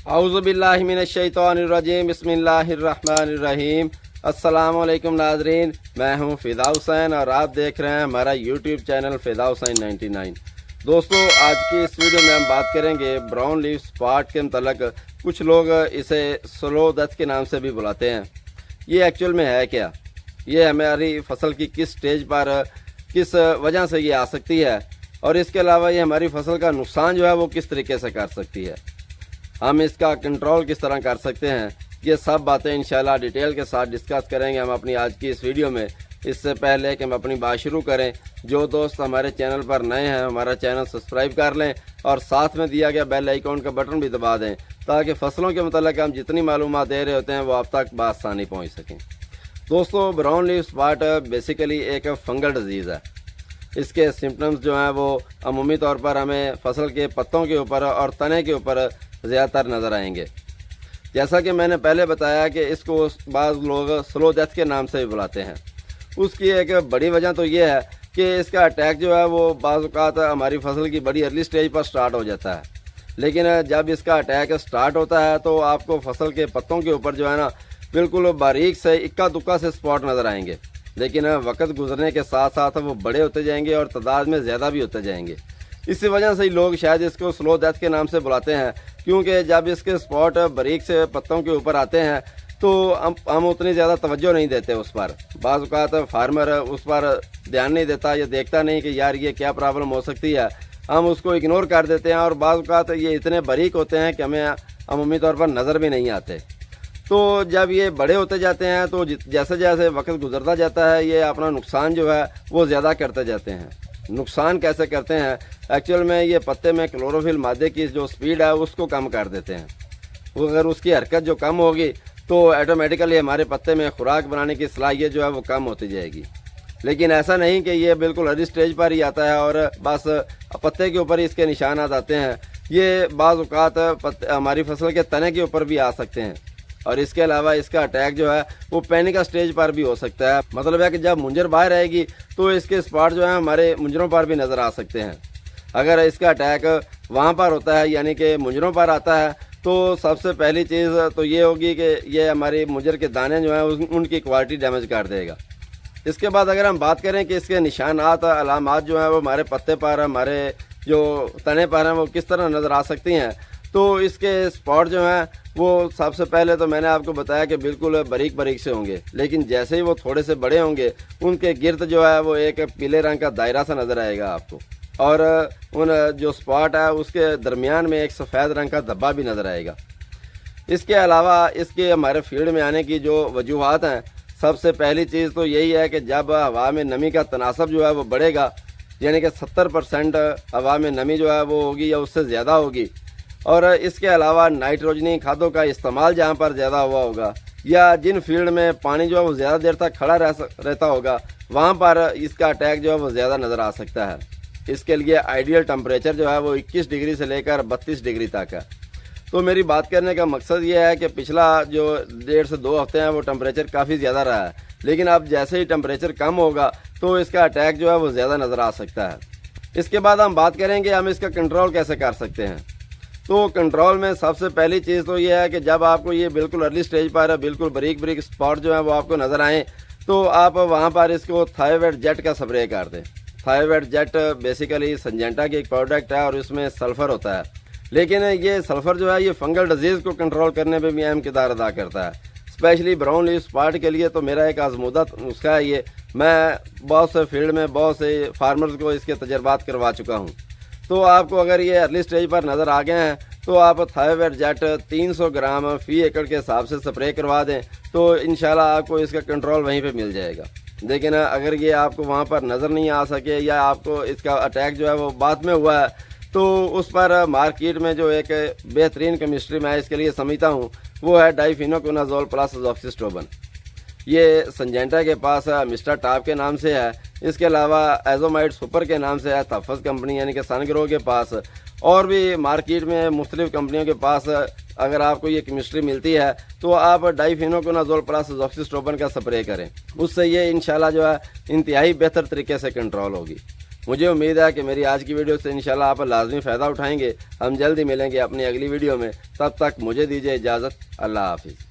औज़ुबिल्लाहि मिनश्शैतानिर्रजीम बिस्मिल्लाहिर्रहमानिर्रहीम। अस्सलाम वालेकुम नाज़रीन, मैं हूं फ़िदा हुसैन और आप देख रहे हैं हमारा यूट्यूब चैनल फ़िदा हुसैन 99। दोस्तों, आज की इस वीडियो में हम बात करेंगे ब्राउन लीफ स्पॉट के मतलब। कुछ लोग इसे स्लो डेथ के नाम से भी बुलाते हैं। ये एक्चुअल में है क्या? ये हमारी फसल की किस स्टेज पर किस वजह से ये आ सकती है, और इसके अलावा ये हमारी फसल का नुकसान जो है वो किस तरीके से कर सकती है, हम इसका कंट्रोल किस तरह कर सकते हैं, ये सब बातें इंशाल्लाह डिटेल के साथ डिस्कस करेंगे हम अपनी आज की इस वीडियो में। इससे पहले कि हम अपनी बात शुरू करें, जो दोस्त हमारे चैनल पर नए हैं हमारा चैनल सब्सक्राइब कर लें और साथ में दिया गया बेल आइकॉन का बटन भी दबा दें, ताकि फसलों के मतलब हम जितनी मालूमात दे रहे होते हैं वो आप तक बआसानी पहुँच सकें। दोस्तों, ब्राउन लीफ स्पॉट बेसिकली एक फंगल डिजीज़ है। इसके सिम्टम्स जो हैं वो अमूमी तौर पर हमें फसल के पत्तों के ऊपर और तने के ऊपर ज़्यादातर नज़र आएंगे। जैसा कि मैंने पहले बताया कि इसको बाज़ लोग स्लो डेथ के नाम से भी बुलाते हैं। उसकी एक बड़ी वजह तो ये है कि इसका अटैक जो है वो बाज़ औक़ात हमारी फसल की बड़ी अर्ली स्टेज पर स्टार्ट हो जाता है, लेकिन जब इसका अटैक स्टार्ट होता है तो आपको फसल के पत्तों के ऊपर जो है ना बिल्कुल बारीक से इक्का दुक्का से स्पॉट नज़र आएंगे। लेकिन वक्त गुजरने के साथ साथ वो बड़े होते जाएंगे और तादाद में ज़्यादा भी होते जाएंगे। इसी वजह से ही लोग शायद इसको स्लो डेथ के नाम से बुलाते हैं, क्योंकि जब इसके स्पॉट बारीक से पत्तों के ऊपर आते हैं तो हम उतनी ज़्यादा तवज्जो नहीं देते उस पर। बाज़ औक़ात फार्मर उस पर ध्यान नहीं देता, या देखता नहीं कि यार ये क्या प्रॉब्लम हो सकती है, हम उसको इग्नोर कर देते हैं। और बाज़ औक़ात ये इतने बारीक होते हैं कि हमें अमूमी तौर पर नज़र भी नहीं आते। तो जब ये बड़े होते जाते हैं तो जैसे जैसे वक्त गुजरता जाता है ये अपना नुकसान जो है वो ज़्यादा करते जाते हैं। नुकसान कैसे करते हैं? एक्चुअल में ये पत्ते में क्लोरोफिल मादे की जो स्पीड है उसको कम कर देते हैं। वो अगर उसकी हरकत जो कम होगी तो ऑटोमेटिकली हमारे पत्ते में खुराक बनाने की सलाहियत जो है वो कम होती जाएगी। लेकिन ऐसा नहीं कि ये बिल्कुल अर्ली स्टेज पर ही आता है और बस पत्ते के ऊपर ही इसके निशानात आते हैं। ये बाज़ औक़ात हमारी फसल के तने के ऊपर भी आ सकते हैं, और इसके अलावा इसका अटैक जो है वो पैनिक स्टेज पर भी हो सकता है। मतलब है कि जब मुंजर बाहर आएगी तो इसके स्पॉट जो है हमारे मुंजरों पर भी नज़र आ सकते हैं। अगर इसका अटैक वहाँ पर होता है यानी कि मुंजरों पर आता है तो सबसे पहली चीज़ तो ये होगी कि ये हमारी मुंजर के दाने जो हैं उनकी क्वालिटी डैमेज कर देगा। इसके बाद अगर हम बात करें कि इसके निशानात अलामात जो हैं वो हमारे पत्ते पर हमारे जो तने पर हैं वो किस तरह नज़र आ सकती हैं, तो इसके स्पॉट जो हैं वो सबसे पहले तो मैंने आपको बताया कि बिल्कुल बारीक बारीक से होंगे, लेकिन जैसे ही वो थोड़े से बड़े होंगे उनके गिर्द जो है वो एक पीले रंग का दायरा सा नज़र आएगा आपको, और उन जो स्पॉट है उसके दरमियान में एक सफ़ेद रंग का धब्बा भी नज़र आएगा। इसके अलावा इसके हमारे फील्ड में आने की जो वजूहात हैं, सबसे पहली चीज़ तो यही है कि जब हवा में नमी का तनासब जो है वो बढ़ेगा, यानी कि 70% हवा में नमी जो है वो होगी या उससे ज़्यादा होगी, और इसके अलावा नाइट्रोजनी खादों का इस्तेमाल जहाँ पर ज़्यादा हुआ होगा, या जिन फील्ड में पानी जो है वो ज़्यादा देर तक खड़ा रहता होगा वहाँ पर इसका अटैक जो है वो ज़्यादा नज़र आ सकता है। इसके लिए आइडियल टेम्परेचर जो है वो 21 डिग्री से लेकर 32 डिग्री तक है। तो मेरी बात करने का मकसद ये है कि पिछला जो 1.5 से 2 हफ्ते हैं वो टेम्परेचर काफ़ी ज़्यादा रहा है, लेकिन अब जैसे ही टेम्परेचर कम होगा तो इसका अटैक जो है वो ज़्यादा नज़र आ सकता है। इसके बाद हम बात करेंगे हम इसका कंट्रोल कैसे कर सकते हैं। तो कंट्रोल में सबसे पहली चीज़ तो ये है कि जब आपको ये बिल्कुल अर्ली स्टेज पर बिल्कुल बारीक बारीक स्पॉट जो है वो आपको नज़र आए तो आप वहाँ पर इसको थायवेट जेट का स्प्रे कर दें। थायवेट जेट बेसिकली संजेंटा की एक प्रोडक्ट है और इसमें सल्फ़र होता है, लेकिन ये सल्फ़र जो है ये फंगल डिजीज़ को कंट्रोल करने में भी अहम किरदार अदा करता है। स्पेशली ब्राउन लीफ स्पॉट के लिए तो मेरा एक आजमूदा नुस्खा है ये। मैं बहुत से फील्ड में बहुत से फार्मर्स को इसके तजर्बात करवा चुका हूँ। तो आपको अगर ये अर्ली स्टेज पर नज़र आ गए हैं तो आप थायवेट जेट 300 ग्राम फी एकड़ के हिसाब से स्प्रे करवा दें, तो इंशाल्लाह आपको इसका कंट्रोल वहीं पे मिल जाएगा। लेकिन अगर ये आपको वहाँ पर नज़र नहीं आ सके या आपको इसका अटैक जो है वो बाद में हुआ है, तो उस पर मार्केट में जो एक बेहतरीन केमिस्ट्री मैं इसके लिए समझता हूँ वो है डाइफिनोकोनाजोल प्लस अजोक्सिस्ट्रोबिन। ये संजेंटा के पास मिस्टर टॉप के नाम से है। इसके अलावा एजोमाइड सुपर के नाम से है तफस कंपनी यानी कि सनग्रो के पास, और भी मार्केट में मुख्तलिफ कंपनियों के पास अगर आपको ये केमिस्ट्री मिलती है तो आप डाइफिनोकोनाजोल प्लस अजोक्सिस्ट्रोबिन का स्प्रे करें, उससे ये इंशाल्लाह जो है इंतहाई बेहतर तरीके से कंट्रोल होगी। मुझे उम्मीद है कि मेरी आज की वीडियो से इंशाल्लाह आप लाजमी फ़ायदा उठाएंगे। हम जल्दी मिलेंगे अपनी अगली वीडियो में, तब तक मुझे दीजिए इजाज़त। अल्लाह हाफिज़।